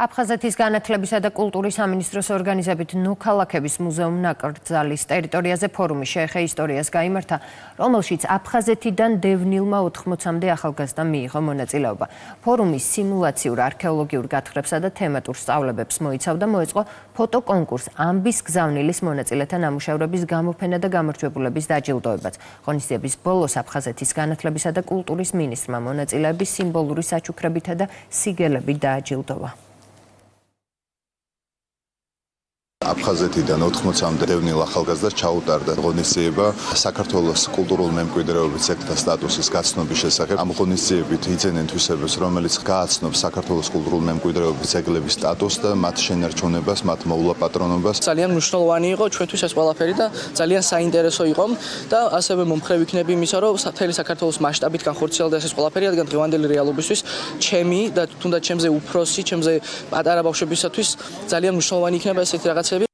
აფხაზეთის განათლებისა და კულტურის სამინისტროს ორგანიზებით ნუქალაქების მუზეუმ ნაკრძალის ტერიტორიაზე ფორუმი შეეხე ისტორიას გაიმართა, რომელშიც აფხაზეთიდან დევნილმა 80-მდე ახალგაზრდა მიიღო მონაწილეობა. ფორუმის სიმულაციურ არქეოლოგიურ გათხრებსა და თემატურ სწავლებებს მოიცავდა, მოეწყო ფოტოკონკურს ამბის გზავნილის მონაწილეთა ნამუშევრების გამოფენა და გამარჯვებულების დაჯილდოებაც. ღონისძიების ბოლოს აფხაზეთის განათლებისა და კულტურის მინისტრმა მონაწილეების სიმბოლური საჩუქრებითა და სიგელებით დააჯილდოვა. აფხაზეთიდან 80-მდე დევნილ ახალგაზრდას ჩაუტარდა ღონისძიება საქართველოს კულტურულ მემკვიდრეობის ძეგლთა სტატუსის გაცნობის შესახებ. ამ ღონისძიებით იძენენ თვისებას, რომელიც გააცნობს საქართველოს კულტურულ მემკვიდრეობის ძეგლების სტატუსს და მათ შენარჩუნებას, მათ მოულაპატრონობას. ძალიან მნიშვნელოვანი იყო ჩვენთვის ეს ყველაფერი და ძალიან საინტერესო იყო და ასევე მომხრე ვიქნები იმისა, რომ მთელი საქართველოს მასშტაბით განხორციელდეს ეს ყველაფერი, რადგან დღევანდელი რეალობისთვის ჩემი და თუნდაც ჩემზე უფროსი, ჩემზე პატარა ბავშვებისათვის ძალიან მნიშვნელოვანი იქნება ესეთი რაღაცები.